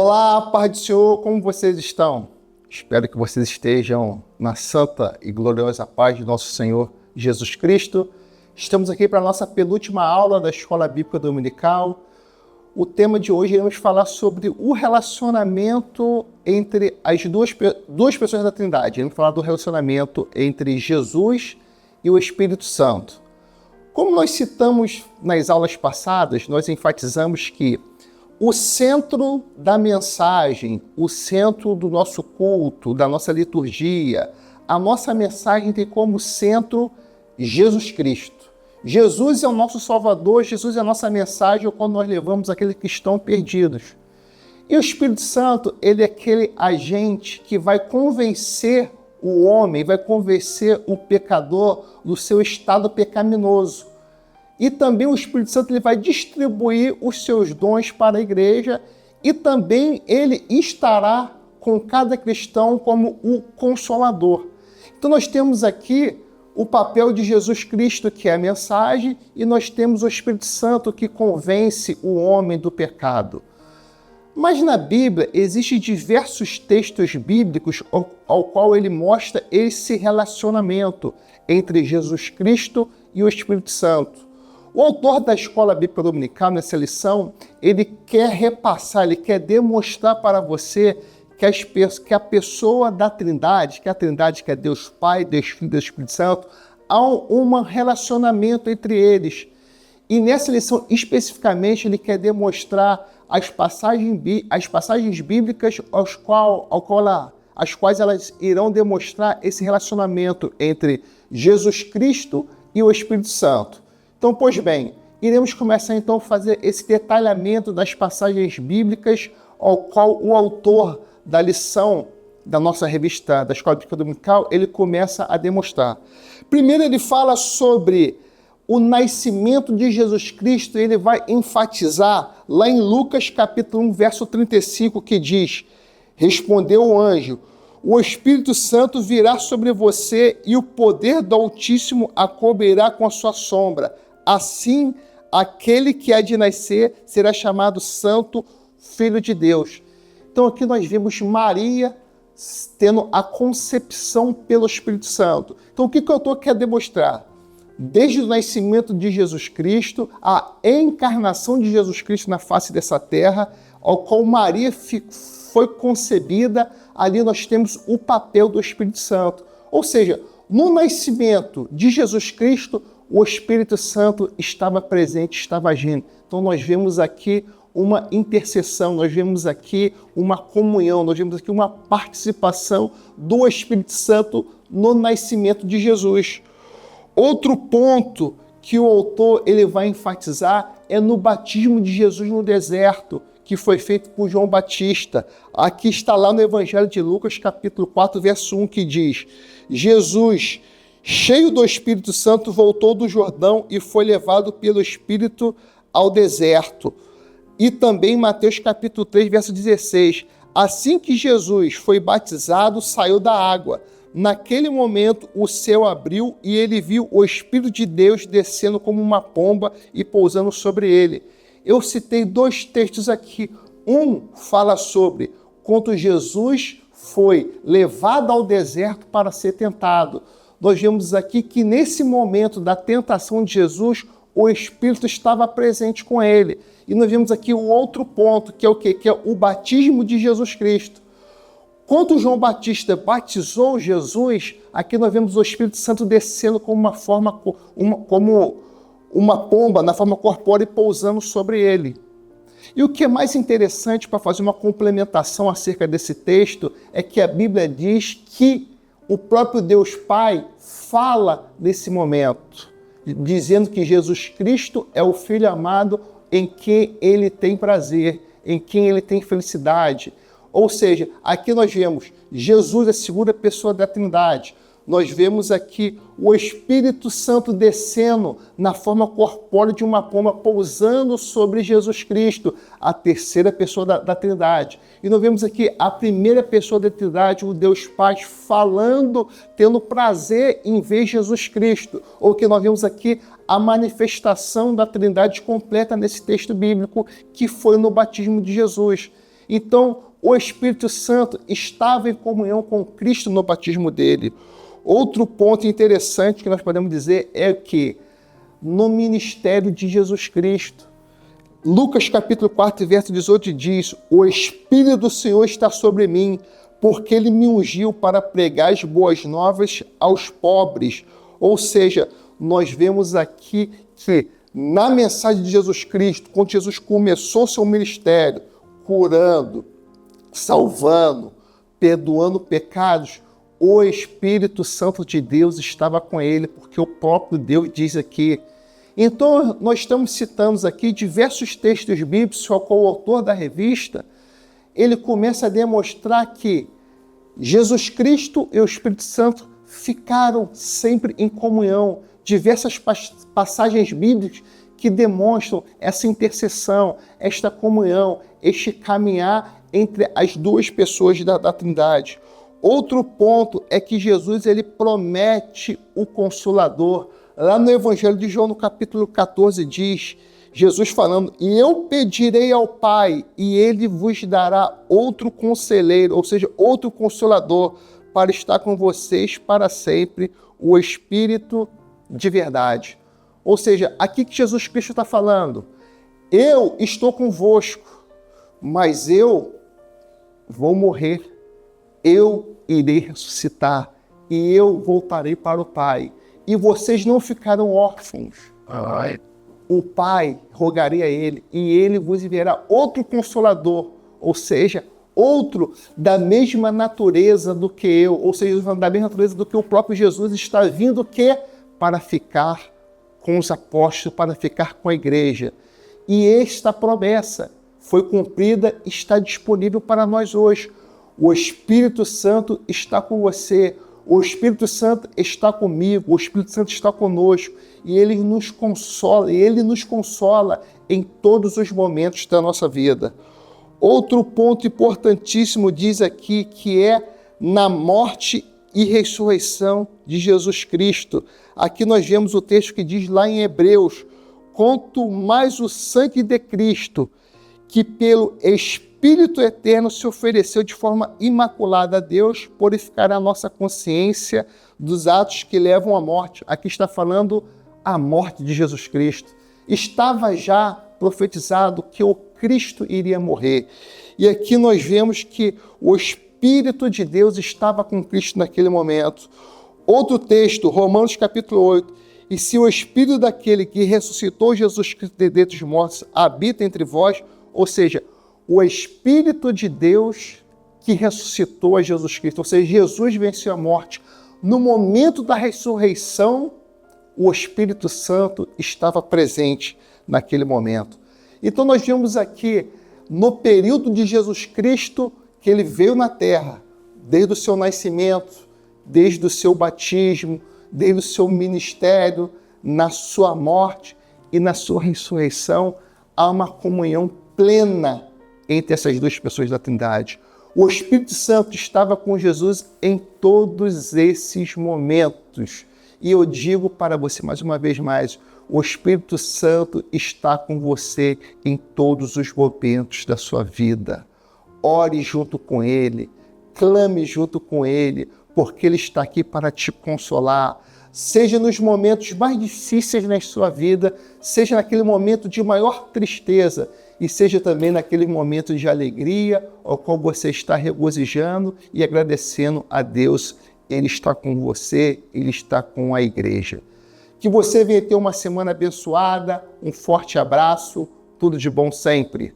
Olá, paz do Senhor, como vocês estão? Espero que vocês estejam na santa e gloriosa paz de nosso Senhor Jesus Cristo. Estamos aqui para a nossa penúltima aula da Escola Bíblica Dominical. O tema de hoje iremos falar sobre o relacionamento entre as duas pessoas da Trindade. Iremos falar do relacionamento entre Jesus e o Espírito Santo. Como nós citamos nas aulas passadas, nós enfatizamos que o centro da mensagem, o centro do nosso culto, da nossa liturgia, a nossa mensagem tem como centro Jesus Cristo. Jesus é o nosso Salvador, Jesus é a nossa mensagem quando nós levamos aqueles que estão perdidos. E o Espírito Santo, ele é aquele agente que vai convencer o homem, vai convencer o pecador do seu estado pecaminoso. E também o Espírito Santo ele vai distribuir os seus dons para a igreja e também ele estará com cada cristão como o Consolador. Então nós temos aqui o papel de Jesus Cristo, que é a mensagem, e nós temos o Espírito Santo que convence o homem do pecado. Mas na Bíblia existem diversos textos bíblicos ao qual ele mostra esse relacionamento entre Jesus Cristo e o Espírito Santo. O autor da Escola Bíblica Dominical, nessa lição, ele quer repassar, ele quer demonstrar para você que a pessoa da Trindade, que é Deus Pai, Deus Filho e Deus Espírito Santo, há um relacionamento entre eles. E nessa lição, especificamente, ele quer demonstrar as passagens bíblicas as quais elas irão demonstrar esse relacionamento entre Jesus Cristo e o Espírito Santo. Então, pois bem, iremos começar então a fazer esse detalhamento das passagens bíblicas ao qual o autor da lição da nossa revista da Escola Bíblica Dominical, ele começa a demonstrar. Primeiro ele fala sobre o nascimento de Jesus Cristo, ele vai enfatizar lá em Lucas capítulo 1, verso 35, que diz: respondeu o anjo, o Espírito Santo virá sobre você e o poder do Altíssimo a cobrirá com a sua sombra. Assim, aquele que há de nascer será chamado Santo Filho de Deus. Então aqui nós vemos Maria tendo a concepção pelo Espírito Santo. Então o que o autor quer demonstrar? Desde o nascimento de Jesus Cristo, a encarnação de Jesus Cristo na face dessa terra, ao qual Maria foi concebida, ali nós temos o papel do Espírito Santo. Ou seja, no nascimento de Jesus Cristo, o Espírito Santo estava presente, estava agindo. Então nós vemos aqui uma intercessão, nós vemos aqui uma comunhão, nós vemos aqui uma participação do Espírito Santo no nascimento de Jesus. Outro ponto que o autor ele vai enfatizar é no batismo de Jesus no deserto, que foi feito por João Batista. Aqui está lá no Evangelho de Lucas, capítulo 4, verso 1, que diz: Jesus, cheio do Espírito Santo, voltou do Jordão e foi levado pelo Espírito ao deserto. E também Mateus capítulo 3, verso 16. Assim que Jesus foi batizado, saiu da água. Naquele momento o céu abriu e ele viu o Espírito de Deus descendo como uma pomba e pousando sobre ele. Eu citei dois textos aqui. Um fala sobre quando Jesus foi levado ao deserto para ser tentado. Nós vemos aqui que nesse momento da tentação de Jesus, o Espírito estava presente com ele. E nós vemos aqui o outro ponto, que é o quê? Que é o batismo de Jesus Cristo. Quando João Batista batizou Jesus, aqui nós vemos o Espírito Santo descendo como uma pomba, na forma corpórea, e pousando sobre ele. E o que é mais interessante para fazer uma complementação acerca desse texto é que a Bíblia diz que o próprio Deus Pai fala nesse momento, dizendo que Jesus Cristo é o Filho amado em quem ele tem prazer, em quem ele tem felicidade. Ou seja, aqui nós vemos Jesus, a segunda pessoa da Trindade. Nós vemos aqui o Espírito Santo descendo na forma corpórea de uma pomba, pousando sobre Jesus Cristo, a terceira pessoa da Trindade. E nós vemos aqui a primeira pessoa da Trindade, o Deus Pai, falando, tendo prazer em ver Jesus Cristo. Ou que nós vemos aqui a manifestação da Trindade completa nesse texto bíblico, que foi no batismo de Jesus. Então, o Espírito Santo estava em comunhão com Cristo no batismo dele. Outro ponto interessante que nós podemos dizer é que no ministério de Jesus Cristo, Lucas capítulo 4, verso 18 diz: o Espírito do Senhor está sobre mim, porque ele me ungiu para pregar as boas novas aos pobres. Ou seja, nós vemos aqui que na mensagem de Jesus Cristo, quando Jesus começou seu ministério, curando, salvando, perdoando pecados, o Espírito Santo de Deus estava com ele, porque o próprio Deus diz aqui. Então, nós estamos citando aqui diversos textos bíblicos, com o autor da revista, ele começa a demonstrar que Jesus Cristo e o Espírito Santo ficaram sempre em comunhão. Diversas passagens bíblicas que demonstram essa intercessão, esta comunhão, este caminhar entre as duas pessoas da Trindade. Outro ponto é que Jesus ele promete o Consolador. Lá no Evangelho de João, no capítulo 14, diz, Jesus falando: e eu pedirei ao Pai, e ele vos dará outro conselheiro, ou seja, outro Consolador, para estar com vocês para sempre, o Espírito de verdade. Ou seja, aqui que Jesus Cristo está falando: eu estou convosco, mas eu vou morrer, eu irei ressuscitar, e eu voltarei para o Pai. E vocês não ficarão órfãos. O Pai rogarei a ele, e ele vos enviará outro Consolador, ou seja, outro da mesma natureza do que eu, ou seja, da mesma natureza do que o próprio Jesus está vindo, que para ficar com os apóstolos, para ficar com a igreja. E esta promessa foi cumprida, está disponível para nós hoje. O Espírito Santo está com você, o Espírito Santo está comigo, o Espírito Santo está conosco, e ele nos consola em todos os momentos da nossa vida. Outro ponto importantíssimo diz aqui que é na morte e ressurreição de Jesus Cristo. Aqui nós vemos o texto que diz lá em Hebreus: quanto mais o sangue de Cristo, que pelo Espírito eterno se ofereceu de forma imaculada a Deus, purificará a nossa consciência dos atos que levam à morte. Aqui está falando a morte de Jesus Cristo. Estava já profetizado que o Cristo iria morrer. E aqui nós vemos que o Espírito de Deus estava com Cristo naquele momento. Outro texto, Romanos capítulo 8. E se o Espírito daquele que ressuscitou Jesus Cristo dentre os mortos habita entre vós, ou seja, o Espírito de Deus que ressuscitou a Jesus Cristo, ou seja, Jesus venceu a morte. No momento da ressurreição, o Espírito Santo estava presente naquele momento. Então nós vemos aqui, no período de Jesus Cristo, que ele veio na terra, desde o seu nascimento, desde o seu batismo, desde o seu ministério, na sua morte e na sua ressurreição, há uma comunhão plena entre essas duas pessoas da Trindade. O Espírito Santo estava com Jesus em todos esses momentos. E eu digo para você mais uma vez mais, o Espírito Santo está com você em todos os momentos da sua vida. Ore junto com ele, clame junto com ele, porque ele está aqui para te consolar. Seja nos momentos mais difíceis na sua vida, seja naquele momento de maior tristeza, e seja também naquele momento de alegria, ao qual você está regozijando e agradecendo a Deus. Ele está com você, ele está com a igreja. Que você venha ter uma semana abençoada, um forte abraço, tudo de bom sempre.